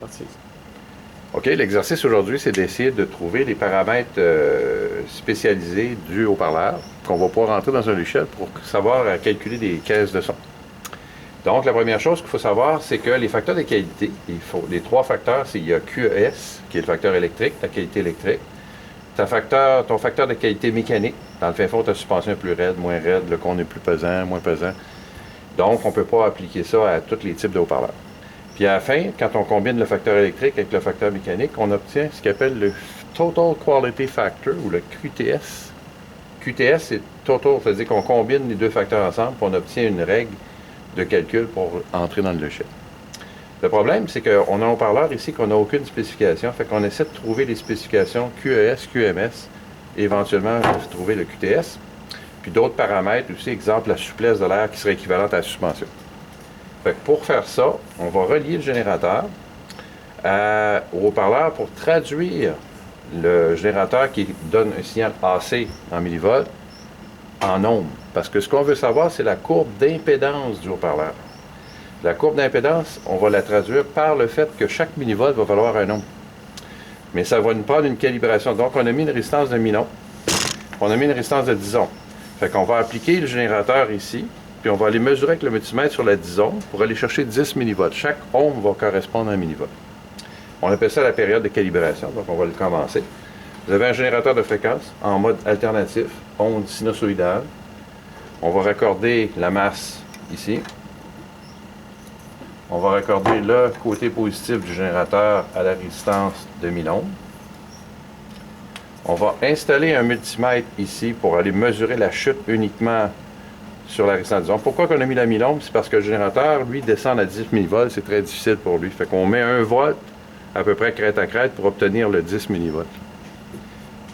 Parti. OK, l'exercice aujourd'hui, c'est d'essayer de trouver les paramètres spécialisés du haut-parleur qu'on va pouvoir rentrer dans un logiciel pour savoir calculer des caisses de son. Donc, la première chose qu'il faut savoir, c'est que les facteurs de qualité, les trois facteurs, il y a QES, qui est le facteur électrique, la qualité électrique, ton facteur de qualité mécanique, dans le fin fond, ta suspension est plus raide, moins raide, le cône est plus pesant, moins pesant. Donc, on ne peut pas appliquer ça à tous les types de haut-parleurs. Puis à la fin, quand on combine le facteur électrique avec le facteur mécanique, on obtient ce qu'on appelle le Total Quality Factor, ou le QTS. QTS, c'est total, c'est-à-dire qu'on combine les deux facteurs ensemble, puis on obtient une règle de calcul pour entrer dans le logiciel. Le problème, c'est qu'on a un haut-parleur ici qu'on n'a aucune spécification, fait qu'on essaie de trouver les spécifications QES, QMS, et éventuellement trouver le QTS, puis d'autres paramètres aussi, exemple la souplesse de l'air qui serait équivalente à la suspension. Fait que pour faire ça, on va relier le générateur au haut-parleur pour traduire le générateur qui donne un signal AC en millivolts en ohms. Parce que ce qu'on veut savoir, c'est la courbe d'impédance du haut-parleur. La courbe d'impédance, on va la traduire par le fait que chaque millivolt va valoir un ohm. Mais ça va nous prendre une calibration. Donc, on a mis une résistance de 1000 ohms. On a mis une résistance de 10 ohms. Fait qu'on va appliquer le générateur ici, puis on va aller mesurer avec le multimètre sur la 10 ohms pour aller chercher 10 millivolts. Chaque ohm va correspondre à un millivolt. On appelle ça la période de calibration, donc on va le commencer. Vous avez un générateur de fréquence en mode alternatif, onde sinusoïdale. On va raccorder la masse ici. On va raccorder le côté positif du générateur à la résistance de 1000 ohms. On va installer un multimètre ici pour aller mesurer la chute uniquement sur la résistance. Disons, pourquoi qu'on a mis la 1000 ohms? C'est parce que le générateur, lui, descend à 10 millivolts, c'est très difficile pour lui. Fait qu'on met 1 volt à peu près crête à crête pour obtenir le 10 millivolts.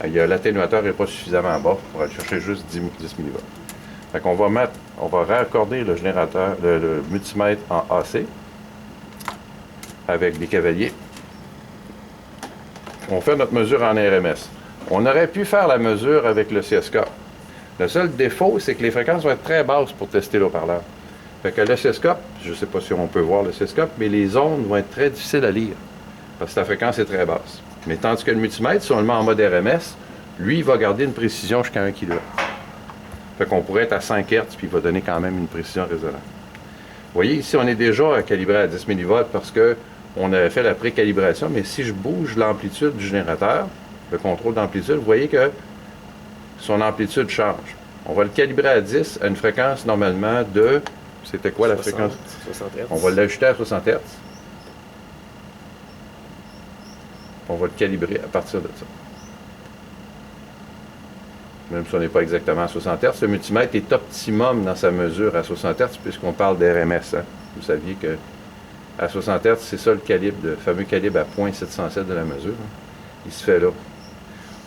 L'atténuateur n'est pas suffisamment bas pour aller chercher juste 10 millivolts. Fait qu'on va raccorder le générateur, le multimètre en AC avec des cavaliers. On fait notre mesure en RMS. On aurait pu faire la mesure avec le oscilloscope. Le seul défaut, c'est que les fréquences vont être très basses pour tester l'haut-parleur. Fait que l'oscilloscope, je ne sais pas si on peut voir l'oscilloscope, mais les ondes vont être très difficiles à lire, parce que la fréquence est très basse. Mais tandis que le multimètre, si on le met en mode RMS, lui, il va garder une précision jusqu'à 1 kHz. Fait qu'on pourrait être à 5 Hz, puis il va donner quand même une précision raisonnable. Vous voyez, ici, on est déjà calibré à 10 millivolts parce qu'on avait fait la précalibration, mais si je bouge l'amplitude du générateur, le contrôle d'amplitude, vous voyez que son amplitude change. On va le calibrer à 10 à une fréquence normalement de... C'était quoi la fréquence? 60 Hz. On va l'ajouter à 60 Hz. On va le calibrer à partir de ça. Même si on n'est pas exactement à 60 Hz, le multimètre est optimum dans sa mesure à 60 Hz puisqu'on parle d'RMS. Hein? Vous saviez que à 60 Hz, c'est ça le calibre, le fameux calibre à 0.707 de la mesure. Hein? Il se fait là.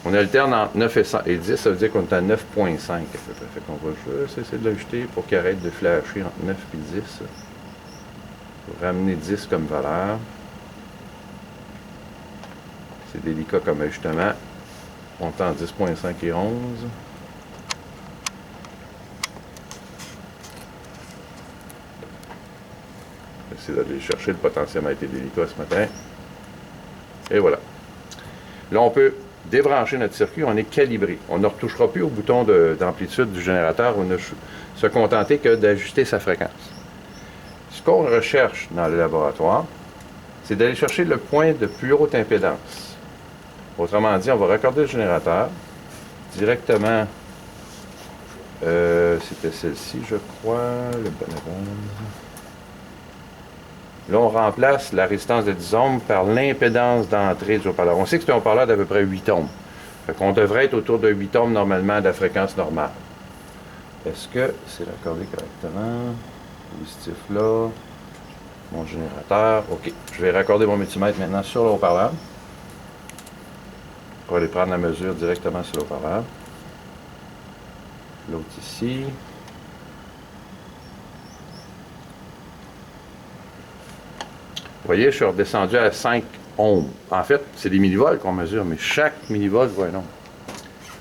On alterne entre 9 et 10, ça veut dire qu'on est à 9.5 à peu près. Fait qu'on va juste essayer de l'ajouter pour qu'il arrête de flasher entre 9 et 10. Pour ramener 10 comme valeur. C'est délicat comme ajustement. On tend 10.5 et 11. Essayer d'aller chercher, le potentiel a été délicat ce matin. Et voilà. Là, on peut débrancher notre circuit, on est calibré. On ne retouchera plus au bouton d'amplitude du générateur, on ne se contenter que d'ajuster sa fréquence. Ce qu'on recherche dans le laboratoire, c'est d'aller chercher le point de plus haute impédance. Autrement dit, on va raccorder le générateur directement, c'était celle-ci, je crois, le bon. Là, on remplace la résistance de 10 ohms par l'impédance d'entrée du haut-parleur. On sait que c'est un haut-parleur d'à peu près 8 ohms. Fait qu'on devrait être autour de 8 ohms normalement de la fréquence normale. Est-ce que c'est raccordé correctement? Positif là. Mon générateur. OK. Je vais raccorder mon multimètre maintenant sur le haut-parleur. On va aller prendre la mesure directement sur le haut-parleur. L'autre ici. Vous voyez, je suis redescendu à 5 ohms. En fait, c'est des millivolts qu'on mesure, mais chaque millivolt vaut un ohm.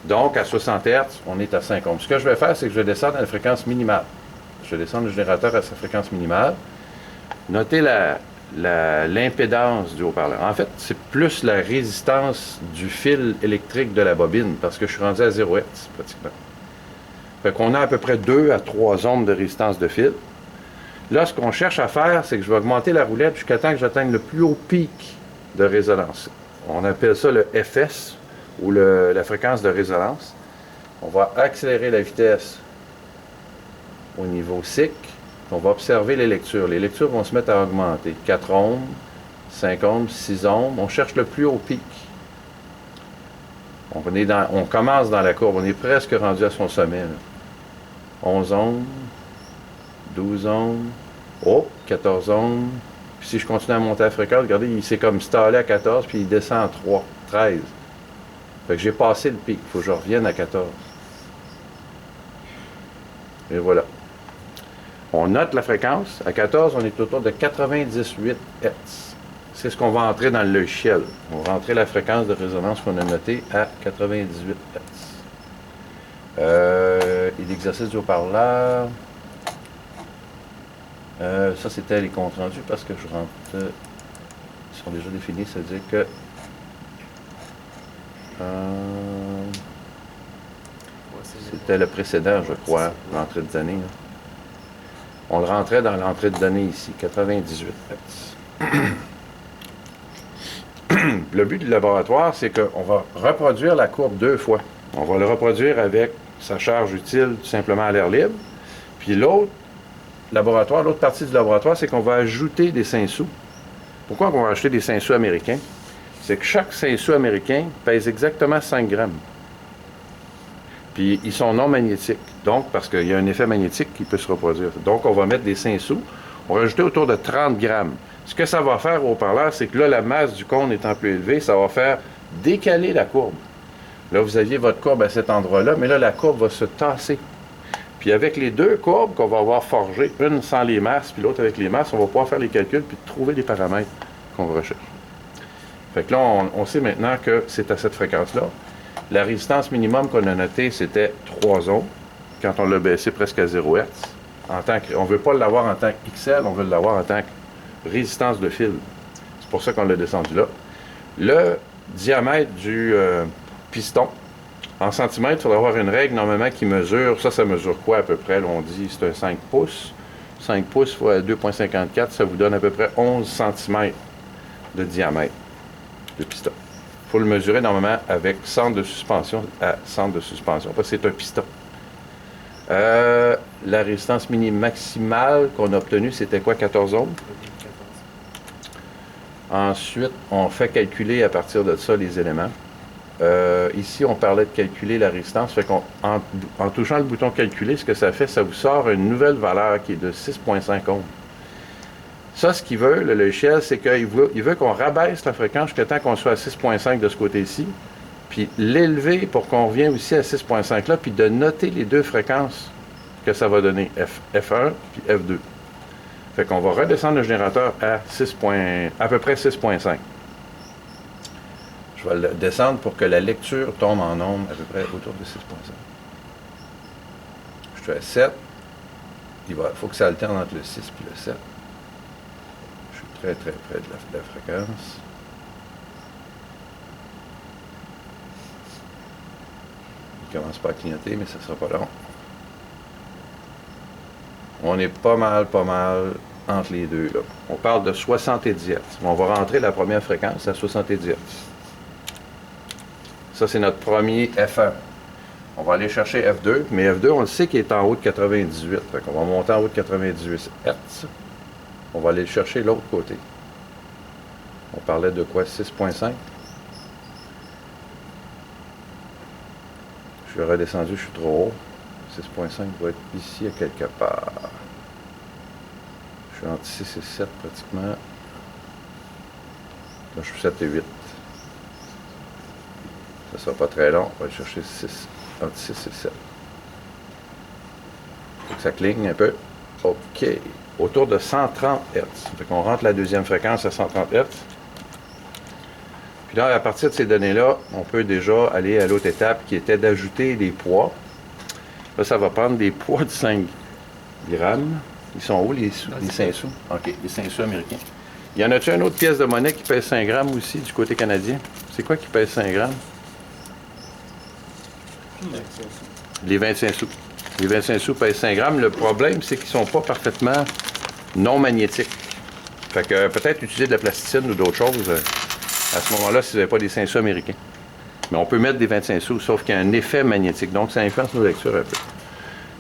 Donc, à 60 Hz, on est à 5 ohms. Ce que je vais faire, c'est que je vais descendre à la fréquence minimale. Je vais descendre le générateur à sa fréquence minimale. Notez l'impédance du haut-parleur. En fait, c'est plus la résistance du fil électrique de la bobine, parce que je suis rendu à 0 Hz, pratiquement. Fait qu'on a à peu près 2 à 3 ohms de résistance de fil. Là, ce qu'on cherche à faire, c'est que je vais augmenter la roulette jusqu'à temps que j'atteigne le plus haut pic de résonance. On appelle ça le FS, ou la fréquence de résonance. On va accélérer la vitesse au niveau SIC. On va observer les lectures. Les lectures vont se mettre à augmenter. 4 ohms, 5 ohms, 6 ohms. On cherche le plus haut pic. On commence dans la courbe. On est presque rendu à son sommet. Là. 11 ohms, 12 ohms, oh, 14 ohms. Puis si je continue à monter la fréquence, regardez, il s'est comme stallé à 14, puis il descend à 3, 13. Fait que j'ai passé le pic. Il faut que je revienne à 14. Et voilà. On note la fréquence. À 14, on est autour de 98 Hz. C'est ce qu'on va entrer dans le logiciel. On va rentrer la fréquence de résonance qu'on a notée à 98 Hz. Et l'exercice du haut-parleur. Ça, c'était les comptes rendus parce que je rentre. Ils sont déjà définis, ça veut dire que. C'était le précédent, je crois, l'entrée de données. Là. On le rentrait dans l'entrée de données ici, 98 Hz. Le but du laboratoire, c'est qu'on va reproduire la courbe 2 fois. On va le reproduire avec sa charge utile tout simplement à l'air libre. Puis l'autre partie du laboratoire, c'est qu'on va ajouter des 5 sous. Pourquoi on va ajouter des 5 sous américains? C'est que chaque 5 sous américain pèse exactement 5 grammes. Puis ils sont non magnétiques. Donc, parce qu'il y a un effet magnétique qui peut se reproduire. Donc, on va mettre des 5 sous. On va rajouter autour de 30 grammes. Ce que ça va faire au haut-parleur, c'est que là, la masse du cône étant plus élevée, ça va faire décaler la courbe. Là, vous aviez votre courbe à cet endroit-là, mais là, la courbe va se tasser. Puis avec les 2 courbes qu'on va avoir forgées, une sans les masses, puis l'autre avec les masses, on va pouvoir faire les calculs puis trouver les paramètres qu'on recherche. Fait que là, on sait maintenant que c'est à cette fréquence-là. La résistance minimum qu'on a notée, c'était 3 ohms, quand on l'a baissé presque à 0 Hz. On ne veut pas l'avoir en tant qu'XL, on veut l'avoir en tant que résistance de fil. C'est pour ça qu'on l'a descendu là. Le diamètre du piston, en centimètres, il faudrait avoir une règle normalement qui mesure, ça mesure quoi à peu près? Là, on dit c'est un 5 pouces. 5 pouces fois 2,54, ça vous donne à peu près 11 cm de diamètre de piston. Il faut le mesurer normalement avec centre de suspension à centre de suspension, parce que c'est un piston. La résistance maximale qu'on a obtenue, c'était quoi, 14 ohms? Ensuite, on fait calculer à partir de ça les éléments. Ici, on parlait de calculer la résistance. Fait en touchant le bouton calculer, ce que ça fait, ça vous sort une nouvelle valeur qui est de 6,5 ohms. Ça, ce qu'il veut, le logiciel, c'est qu'il veut qu'on rabaisse la fréquence jusqu'à temps qu'on soit à 6,5 de ce côté-ci, puis l'élever pour qu'on revienne aussi à 6,5 là, puis de noter les 2 fréquences que ça va donner, F1 puis F2. Fait qu'on va redescendre le générateur à à peu près 6,5. Je vais le descendre pour que la lecture tombe en ondes à peu près autour de 6,5. Je suis à 7. Il faut que ça alterne entre le 6 et le 7. Je suis très très près de la fréquence. Il ne commence pas à clignoter, mais ça ne sera pas long. On est pas mal entre les deux. Là. On parle de 70 Hz. On va rentrer la première fréquence à 70 Hz. Ça, c'est notre premier F1. On va aller chercher F2, mais F2, on le sait qu'il est en haut de 98. Fait qu'on va monter en haut de 98 Hz. On va aller le chercher de l'autre côté. On parlait de quoi? 6,5? Je suis redescendu, je suis trop haut. 6,5 va être ici à quelque part. Je suis entre 6 et 7 pratiquement. Là, je suis 7 et 8. Ça ne sera pas très long. On va aller chercher 6, entre 6 et 7. Il faut que ça cligne un peu. OK. Autour de 130 Hz. Fait qu'on rentre la deuxième fréquence à 130 Hz. Puis là, à partir de ces données-là, on peut déjà aller à l'autre étape qui était d'ajouter des poids. Là, ça va prendre des poids de 5 grammes. Ils sont où les 5 sous? OK, les 5 sous américains. Y en a-tu une autre pièce de monnaie qui pèse 5 grammes aussi du côté canadien? C'est quoi qui pèse 5 grammes? Les 25 sous. Les 25 sous pèsent 5 grammes. Le problème, c'est qu'ils ne sont pas parfaitement non magnétiques. Fait que peut-être utiliser de la plasticine ou d'autres choses à ce moment-là si vous n'avez pas des 5 sous américains. Mais on peut mettre des 25 sous, sauf qu'il y a un effet magnétique. Donc, ça influence nos lectures un peu.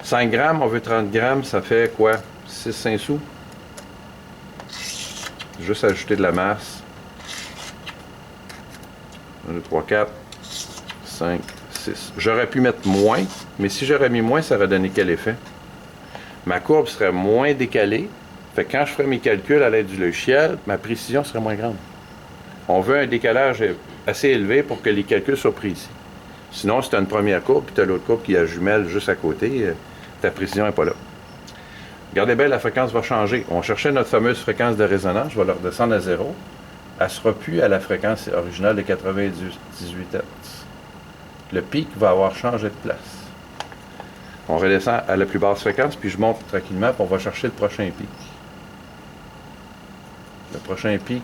5 grammes, on veut 30 grammes, ça fait quoi? 6-5 sous? Juste ajouter de la masse. 1, 2, 3, 4, 5, 6. J'aurais pu mettre moins, mais si j'aurais mis moins, ça aurait donné quel effet? Ma courbe serait moins décalée. Fait que quand je ferais mes calculs à l'aide du logiciel, ma précision serait moins grande. On veut un décalage assez élevé pour que les calculs soient précis. Sinon, si tu as une première courbe, puis tu as l'autre courbe qui a jumelle juste à côté, ta précision n'est pas là. Regardez bien, la fréquence va changer. On cherchait notre fameuse fréquence de résonance, je vais la redescendre à 0. Elle ne sera plus à la fréquence originale de 98 Hz. Le pic va avoir changé de place. On redescend à la plus basse fréquence, puis je monte tranquillement, puis on va chercher le prochain pic. Le prochain pic,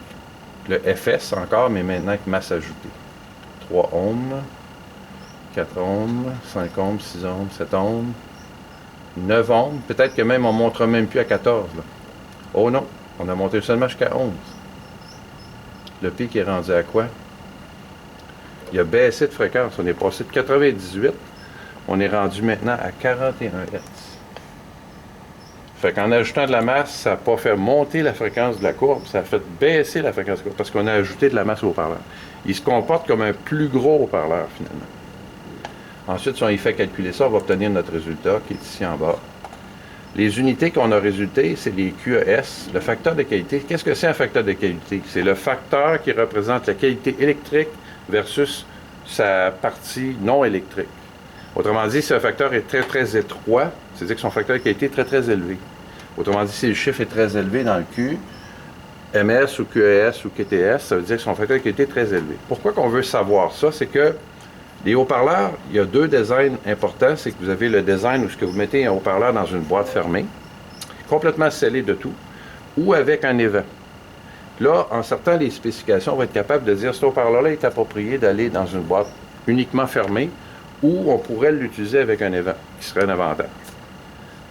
le FS encore, mais maintenant avec masse ajoutée. 3 ohms, 4 ohms, 5 ohms, 6 ohms, 7 ohms, 9 ohms. Peut-être que même on ne montera même plus à 14. Là. Oh non, on a monté seulement jusqu'à 11. Le pic est rendu à quoi? Il a baissé de fréquence. On est passé de 98, on est rendu maintenant à 41 Hz. Fait qu'en ajoutant de la masse, ça n'a pas fait monter la fréquence de la courbe, ça a fait baisser la fréquence de la courbe parce qu'on a ajouté de la masse au haut-parleur. Il se comporte comme un plus gros haut-parleur finalement. Ensuite, si on y fait calculer ça, on va obtenir notre résultat qui est ici en bas. Les unités qu'on a résultées, c'est les QES, le facteur de qualité. Qu'est-ce que c'est un facteur de qualité? C'est le facteur qui représente la qualité électrique versus sa partie non électrique. Autrement dit, si un facteur est très, très étroit, c'est-à-dire que son facteur de qualité est très, très élevé. Autrement dit, si le chiffre est très élevé dans le Q, MS ou QES ou QTS, ça veut dire que son facteur de qualité est très élevé. Pourquoi qu'on veut savoir ça? C'est que les haut-parleurs, il y a deux designs importants. C'est que vous avez le design où ce que vous mettez un haut-parleur dans une boîte fermée, complètement scellé de tout, ou avec un évent. Là, en sortant les spécifications, on va être capable de dire que ce haut-parleur-là est approprié d'aller dans une boîte uniquement fermée, ou on pourrait l'utiliser avec un évent, qui serait un avantage.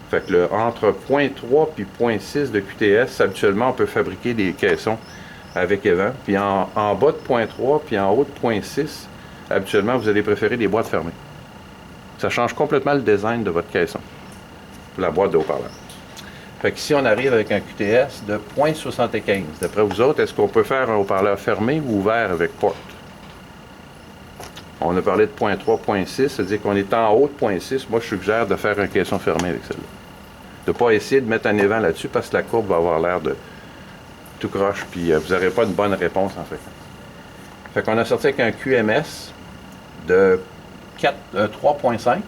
Fait que entre 0.3 et 0.6 de QTS, habituellement, on peut fabriquer des caissons avec évent. Puis en bas de 0.3 puis en haut de 0.6, habituellement, vous allez préférer des boîtes fermées. Ça change complètement le design de votre caisson, pour la boîte de haut-parleur. Fait que si on arrive avec un QTS de 0.75, d'après vous autres, est-ce qu'on peut faire un haut-parleur fermé ou ouvert avec porte? On a parlé de 0.3, 0.6, c'est-à-dire qu'on est en haut de 0.6. Moi, je suggère de faire un caisson fermé avec celle-là. De ne pas essayer de mettre un évent là-dessus parce que la courbe va avoir l'air de tout croche, puis vous n'aurez pas une bonne réponse en fait. Fait qu'on a sorti avec un QMS de 3.5,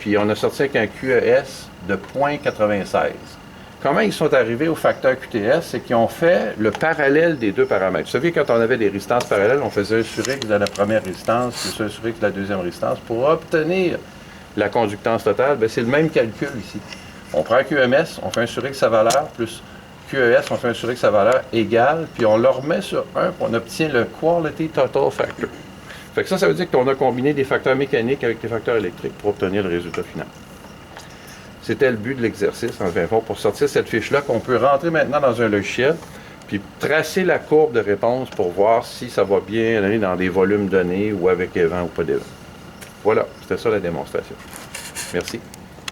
puis on a sorti avec un QES de 0.96. Comment ils sont arrivés au facteur QTS? C'est qu'ils ont fait le parallèle des deux paramètres. Vous savez, quand on avait des résistances parallèles, on faisait un sur X de la première résistance, puis un sur X de la deuxième résistance. Pour obtenir la conductance totale, c'est le même calcul ici. On prend un QMS, on fait un sur X sa valeur, plus QES, on fait un sur X sa valeur égale, puis on le remet sur 1, puis on obtient le Quality Total Factor. Fait que ça veut dire qu'on a combiné des facteurs mécaniques avec des facteurs électriques pour obtenir le résultat final. C'était le but de l'exercice, en fin de compte, pour sortir cette fiche-là qu'on peut rentrer maintenant dans un logiciel, puis tracer la courbe de réponse pour voir si ça va bien aller dans des volumes donnés ou avec évent ou pas d'évent. Voilà, c'était ça la démonstration. Merci.